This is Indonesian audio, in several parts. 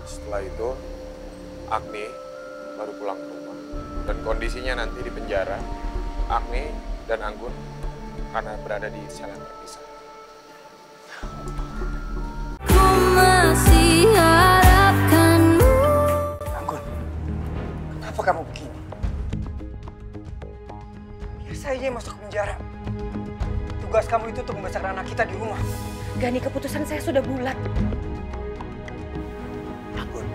Setelah itu, Agni baru pulang ke rumah. Dan kondisinya nanti di penjara, Agni dan Anggun karena berada di sel yang terpisah. Ku masih harapkanmu. Anggun, kenapa kamu begini? Biar saya aja yang masuk ke penjara. Tugas kamu itu untuk membesarkan anak kita di rumah. Gani, keputusan saya sudah bulat. Anggun,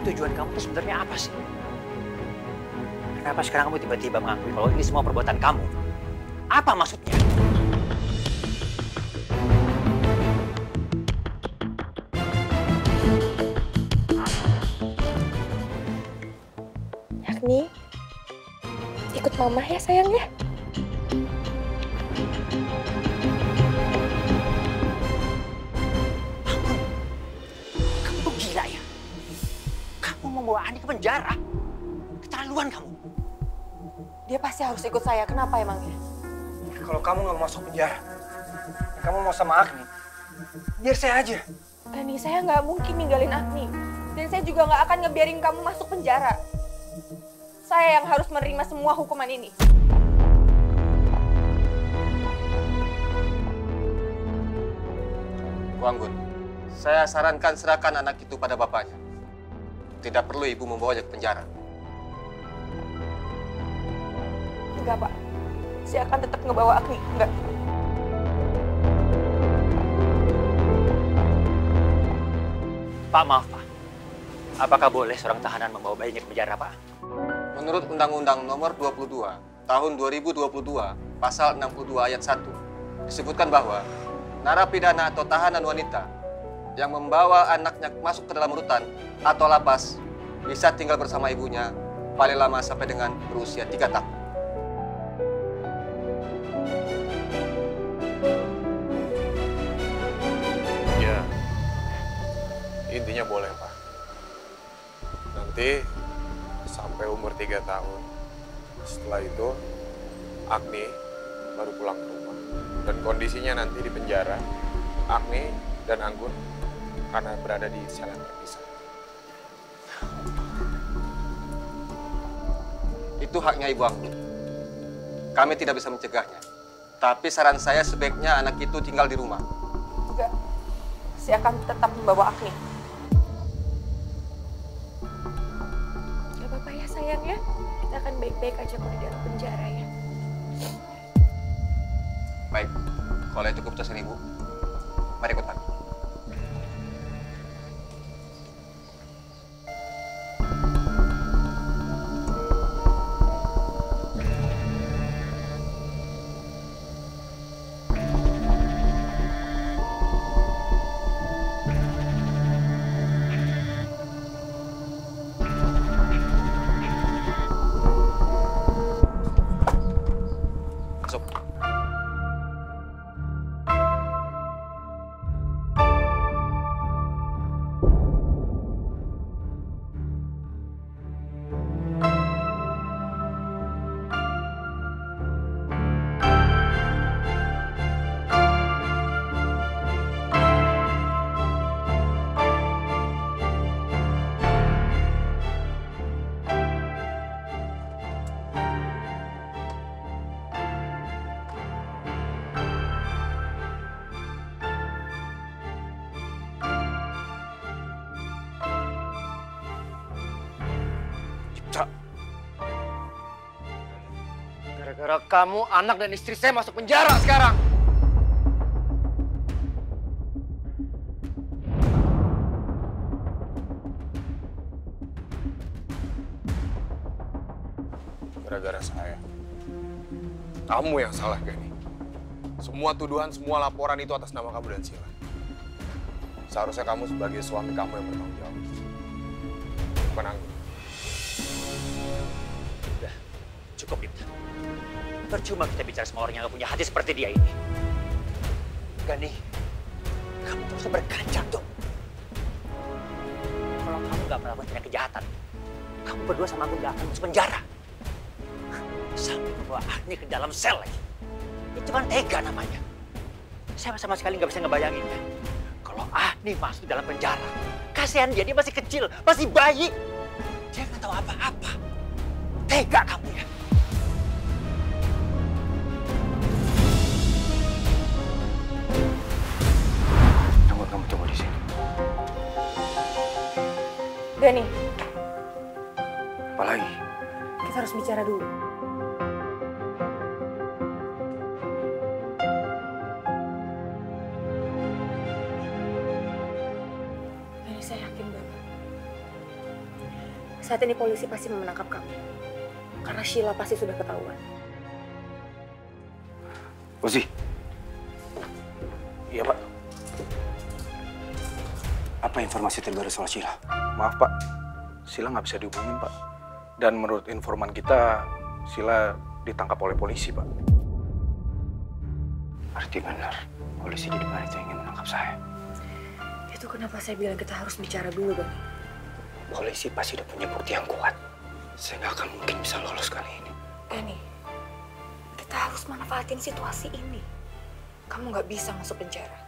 tujuan kamu itu sebenarnya apa sih? Kenapa sekarang kamu tiba-tiba mengakui bahwa ini semua perbuatan kamu? Apa maksudnya? Agni, ikut mama ya sayang ya. Kamu tuh gila ya? Kamu membawa Ani ke penjara? Keterlaluan kamu. Dia pasti harus ikut saya. Kenapa emangnya? Kalau kamu nggak mau masuk penjara, kamu mau sama Agni, biar saya aja. Gani, saya nggak mungkin ninggalin Agni. Dan saya juga nggak akan ngebiarin kamu masuk penjara. Saya yang harus menerima semua hukuman ini. Bu Anggun, saya sarankan serahkan anak itu pada bapaknya. Tidak perlu ibu membawanya ke penjara. Enggak, Pak. Saya akan tetap ngebawa Agni. Enggak. Pak, maaf Pak. Apakah boleh seorang tahanan membawa bayinya ke penjara, Pak? Menurut Undang-Undang Nomor 22 Tahun 2022, Pasal 62 Ayat 1, disebutkan bahwa narapidana atau tahanan wanita yang membawa anaknya masuk ke dalam rutan atau lapas bisa tinggal bersama ibunya paling lama sampai dengan berusia 3 tahun. Ya, intinya boleh, Pak. Nanti sampai umur 3 tahun. Setelah itu, Agni baru pulang ke rumah. Dan kondisinya nanti di penjara, Agni dan Anggun karena berada di sel yang terpisah. Itu haknya Ibu Anggun. Kami tidak bisa mencegahnya. Tapi saran saya sebaiknya anak itu tinggal di rumah. Enggak. Saya akan tetap membawa Agni. Gak apa-apa ya sayang ya. Kita akan baik-baik aja kalau di dalam penjara ya. Baik, kalau itu keputusan Ibu, mari ikut kami. Masuk. Gara-gara kamu, anak dan istri saya masuk penjara sekarang. Gara-gara saya. Kamu yang salah, Gani. Semua tuduhan, semua laporan itu atas nama kamu dan Sila. Seharusnya kamu sebagai suami kamu yang bertanggung jawab. Bukan Anggun. Udah, cukup Ibnu. Percuma kita bicara sama orang yang gak punya hati seperti dia ini. Gani, kamu terus berkaca dong. Kalau kamu gak melakukan tindak kejahatan, kamu berdua sama aku gak akan masuk penjara. Sampai membawa Agni ke dalam sel lagi. Itu kan tega namanya. Saya sama sekali gak bisa ngebayanginnya. Kalau Agni masuk dalam penjara, kasihan dia masih kecil, masih bayi. Dia nggak tahu apa-apa. Tega kamu ya. Kamu tunggu di sini. Dani, Apa lagi? kita harus bicara dulu. Dani, saya yakin banget. Saat ini polisi pasti menangkap kamu. Karena Sheila pasti sudah ketahuan. Uzi. Iya, Pak. Apa informasi terbaru soal Sheila? Maaf Pak, Sheila nggak bisa dihubungin Pak. Dan menurut informan kita, Sheila ditangkap oleh polisi Pak. Berarti benar, polisi di depan itu ingin menangkap saya. Itu kenapa saya bilang kita harus bicara dulu, Dani. Polisi pasti udah punya bukti yang kuat. Saya nggak akan mungkin bisa lolos kali ini. Dani, kita harus manfaatin situasi ini. Kamu nggak bisa masuk penjara.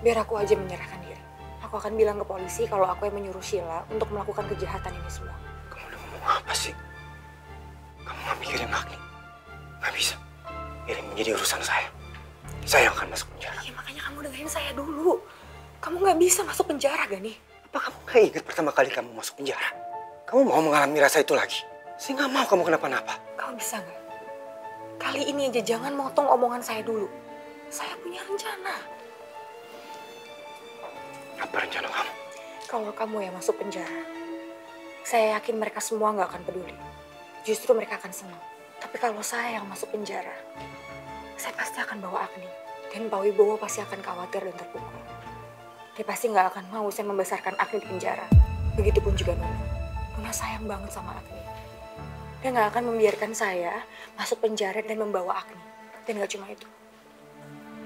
Biar aku aja menyerahkan diri. Aku akan bilang ke polisi kalau aku yang menyuruh Sheila untuk melakukan kejahatan ini semua. Kamu udah ngomong apa sih? Kamu nggak mikirin Agni? Nggak bisa. Ini menjadi urusan saya. Saya yang akan masuk penjara. Ya makanya kamu dengerin saya dulu. Kamu nggak bisa masuk penjara, Dani. Apa kamu nggak ingat pertama kali kamu masuk penjara? Kamu mau mengalami rasa itu lagi? Saya nggak mau kamu kenapa-napa. Kamu bisa nggak? Kali ini aja jangan motong omongan saya dulu. Saya punya rencana. Apa rencana kamu? Kalau kamu yang masuk penjara, saya yakin mereka semua nggak akan peduli. Justru mereka akan senang. Tapi kalau saya yang masuk penjara, saya pasti akan bawa Agni. Dan Pak Wibowo pasti akan khawatir dan terpukul. Dia pasti nggak akan mau saya membesarkan Agni di penjara. Begitupun juga Nona. Nona sayang banget sama Agni. Dia nggak akan membiarkan saya masuk penjara dan membawa Agni. Dan nggak cuma itu.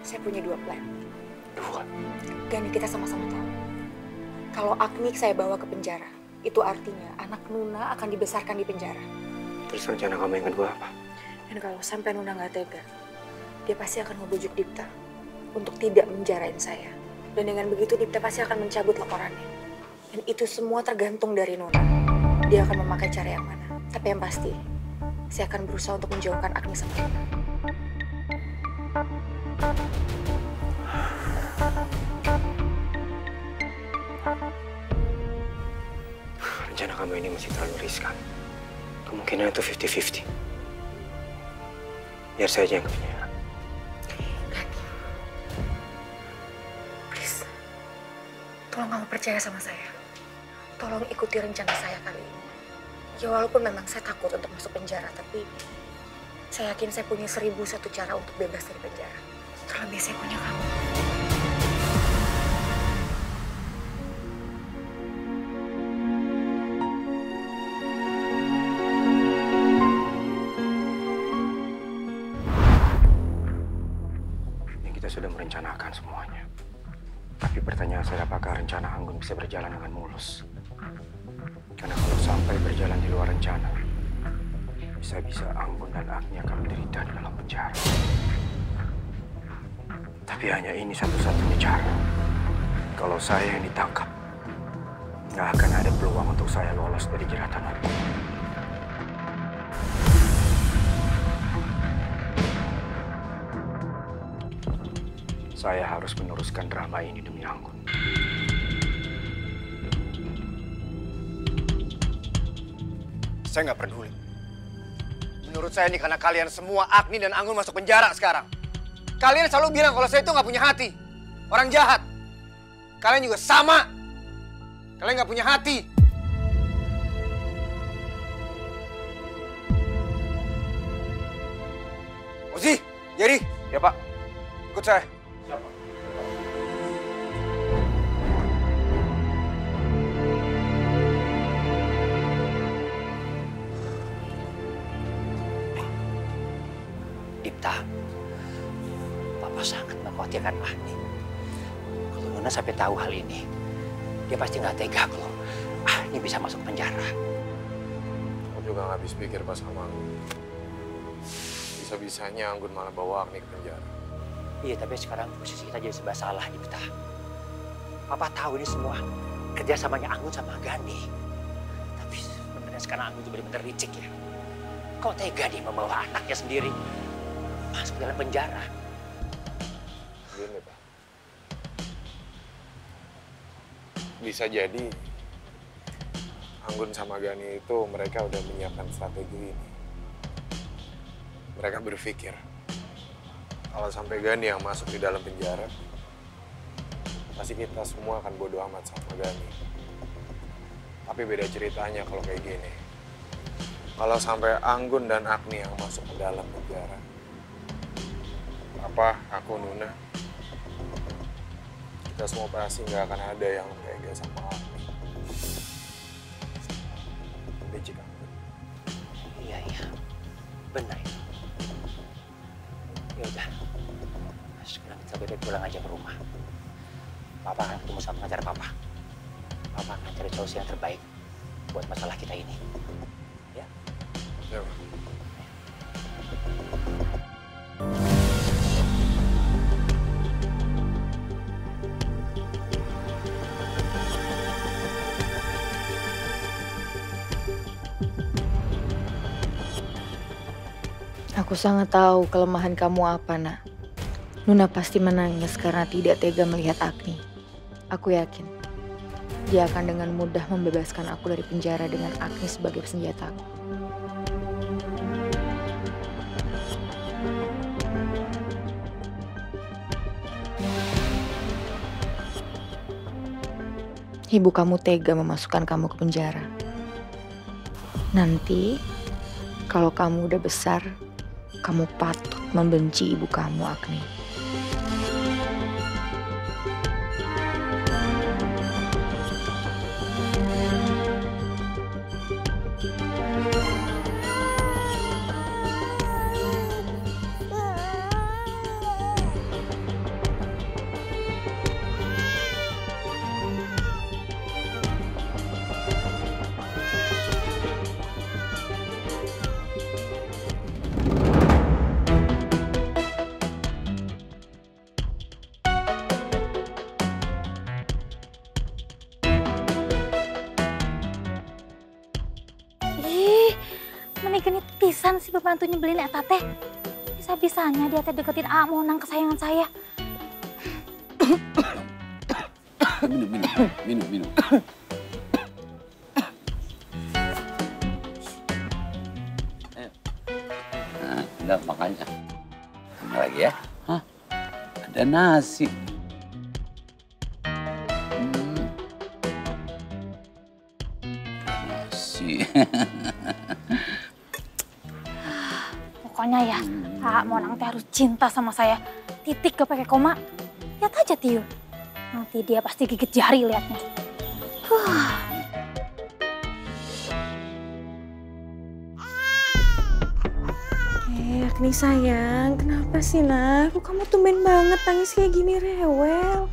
Saya punya 2 plan. 2. Dan kita sama-sama tahu. Kalau Agni saya bawa ke penjara, itu artinya anak Nuna akan dibesarkan di penjara. Terus rencana kamu yang kedua apa? Dan kalau sampai Nuna nggak tega, dia pasti akan ngebujuk Dipta untuk tidak menjarain saya. Dan dengan begitu Dipta pasti akan mencabut laporannya. Dan itu semua tergantung dari Nuna. Dia akan memakai cara yang mana. Tapi yang pasti, saya akan berusaha untuk menjauhkan Agni sama Nuna. Rencana kamu ini masih terlalu riskan. Kemungkinan itu 50-50. Biar saya aja yang ke penjara. Please, tolong kamu percaya sama saya. Tolong ikuti rencana saya kali ini. Ya walaupun memang saya takut untuk masuk penjara, tapi saya yakin saya punya 1001 cara untuk bebas dari penjara. Terlebih saya punya kamu. Kita sudah merencanakan semuanya. Tapi pertanyaan saya, apakah rencana Anggun bisa berjalan dengan mulus? Karena kalau sampai berjalan di luar rencana, bisa-bisa Anggun dan Agni akan menderita di dalam penjara. Tapi hanya ini satu-satunya cara. Kalau saya yang ditangkap, nggak akan ada peluang untuk saya lolos dari jeratan hukum. Saya harus meneruskan drama ini demi Anggun. Saya nggak peduli. Menurut saya ini karena kalian semua, Agni dan Anggun masuk penjara sekarang. Kalian selalu bilang kalau saya itu nggak punya hati. Orang jahat. Kalian juga sama. Kalian nggak punya hati. Ozi, Jerry. Ya Pak. Ikut saya. Dipta, Papa sangat mengkhawatirkan Agni. Kalau Nona sampai tahu hal ini, dia pasti nggak tega kalau Agni bisa masuk penjara. Aku juga nggak habis pikir pas sama Anggun. Bisa-bisanya Anggun malah bawa Agni ke penjara. Iya, tapi sekarang posisi kita jadi serba salah, Dipta. Papa tahu ini semua kerjasamanya Anggun sama Gani. Tapi sebenarnya sekarang Anggun itu benar-benar licik ya. Kok tega dia membawa anaknya sendiri masuk dalam penjara? Gini, Pak. Bisa jadi Anggun sama Gani itu mereka udah menyiapkan strategi ini. Mereka berpikir kalau sampai Gani yang masuk di dalam penjara, pasti kita semua akan bodo amat sama Gani. Tapi beda ceritanya kalau kayak gini. Kalau sampai Anggun dan Agni yang masuk ke dalam penjara, Papa, aku, Nuna, kita semua pasti nggak akan ada yang tega sama Agni. Licik Anggun. Iya, benar itu. Ya udah, sekarang kita bebek pulang aja ke rumah. Papa akan ketemu sama pengacara Papa. Papa akan cari solusi yang terbaik buat masalah kita ini. Ya? Ya, Pak. Aku sangat tahu kelemahan kamu apa, Nak. Nuna pasti menangis karena tidak tega melihat Agni. Aku yakin dia akan dengan mudah membebaskan aku dari penjara dengan Agni sebagai senjataku. Ibu kamu tega memasukkan kamu ke penjara. Nanti, kalau kamu udah besar, kamu patut membenci ibu kamu, Agni. Genit pisan si pembantu nyebelin eta teh. Bisa-bisanya dia teh deketin A Monang kesayangan saya. Minum. Nah, udah makannya. Sama lagi ya. Hah? Ada nasi. Nasi. Pokoknya ya, A Monang teh harus cinta sama saya. Titik gak pakai koma. Lihat aja Tio. Nanti dia pasti gigit jari liatnya. Agni sayang, kenapa sih nak? Kok kamu tumben banget tangis kayak gini rewel?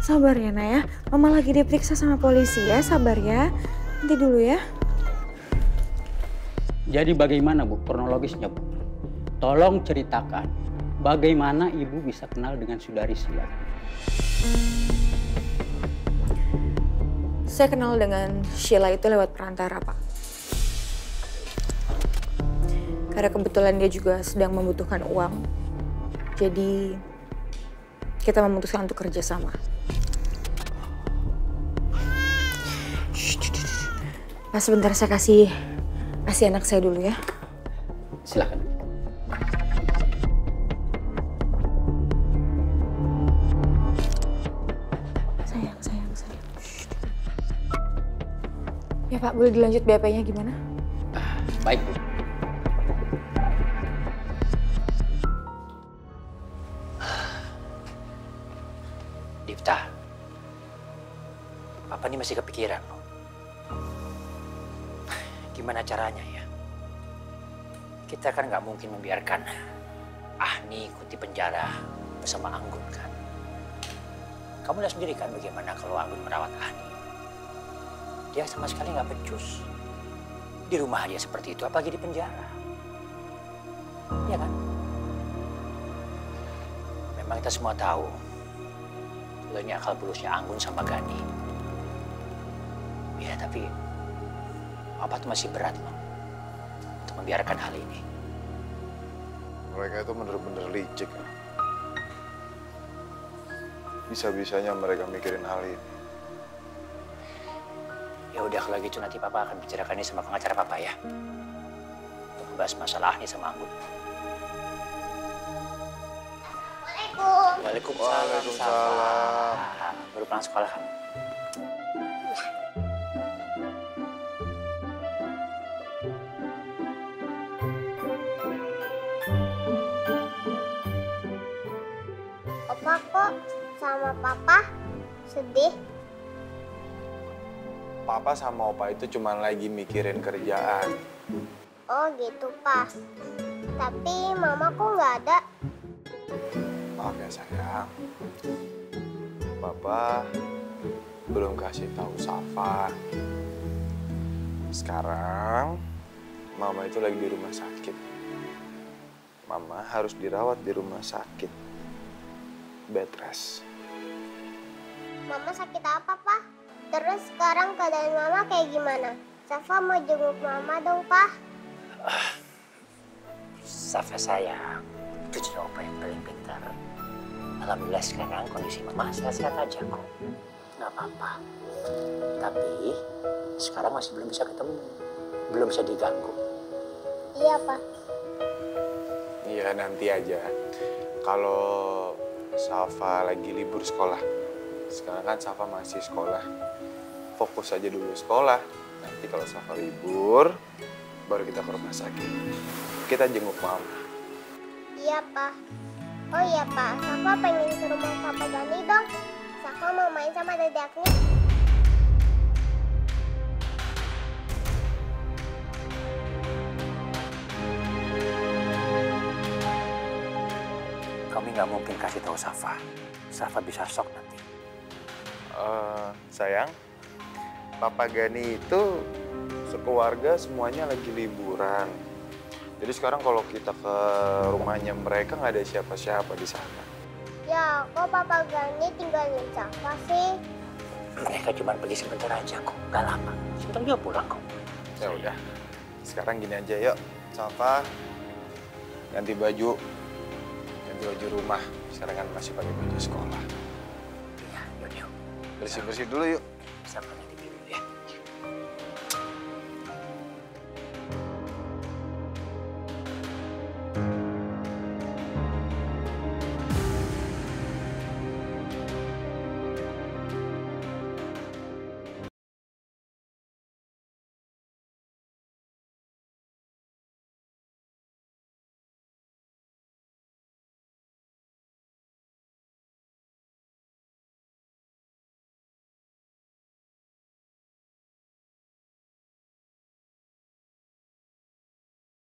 Sabar ya nak ya, mama lagi diperiksa sama polisi ya, sabar ya. Nanti dulu ya. Jadi bagaimana Bu kronologisnya Bu? Tolong ceritakan bagaimana Ibu bisa kenal dengan saudari Sheila. Saya kenal dengan Sheila itu lewat perantara, Pak. Karena kebetulan dia juga sedang membutuhkan uang. Jadi kita memutuskan untuk kerja sama. Nah, sebentar saya kasih anak saya dulu ya. Silakan. Ya Pak, boleh dilanjut BAP-nya gimana? Baik Bu. Dipta, Papa ini masih kepikiran loh. Gimana caranya ya? Kita kan nggak mungkin membiarkan Ahni ikut di penjara bersama Anggun kan. Kamu lihat sendiri kan bagaimana kalau Anggun merawat Ahni. Dia sama sekali nggak becus. Di rumah dia seperti itu, apalagi di penjara. Iya kan? Memang kita semua tahu, kalau ini akal bulusnya Anggun sama Gani. Ya, tapi Papa tuh masih berat, Mam, untuk membiarkan hal ini. Mereka itu bener-bener licik. Bisa-bisanya mereka mikirin hal ini. Ya udah, kalau gitu nanti Papa akan bicarakan ini sama pengacara Papa ya. Untuk membahas masalah ini sama Anggun. Waalaikumsalam. Waalaikumsalam. Baru pulang sekolah kan? Opa kok sama Papa sedih? Papa sama Opa itu cuma lagi mikirin kerjaan. Oh gitu, Pak. Tapi Mama kok nggak ada? Maaf ya sayang. Papa belum kasih tahu Safa. Sekarang Mama itu lagi di rumah sakit. Mama harus dirawat di rumah sakit. Bed rest. Mama sakit apa, Pak? Terus sekarang keadaan Mama kayak gimana? Safa mau jenguk Mama dong, Pak. Safa sayang, cucu Opa yang paling pintar. Alhamdulillah sekarang kondisi Mama sehat-sehat aja kok. Nggak apa-apa. Tapi sekarang masih belum bisa ketemu. Belum bisa diganggu. Iya, Pak. Iya, nanti aja. Kalau Safa lagi libur sekolah. Sekarang kan Safa masih sekolah. Fokus aja dulu sekolah. Nanti kalau Safa libur, baru kita ke rumah sakit. Kita jenguk Mama. Iya, Pak. Oh iya, Pak. Safa pengen ke rumah Papa Gani dong. Safa mau main sama dedeknya. Kami nggak mungkin kasih tahu Safa. Safa bisa shock nanti. Sayang, Papa Gani itu sekeluarga semuanya lagi liburan. Jadi sekarang kalau kita ke rumahnya mereka nggak ada siapa-siapa di sana. Ya, kok Papa Gani tinggalin Safa sih? Mereka cuma pergi sebentar aja kok, nggak lama. Sebentar juga pulang kok. Ya udah, sekarang gini aja yuk, Safa ganti baju rumah. Sekarang kan masih pakai baju sekolah. Iya, yuk. Bersih-bersih dulu yuk.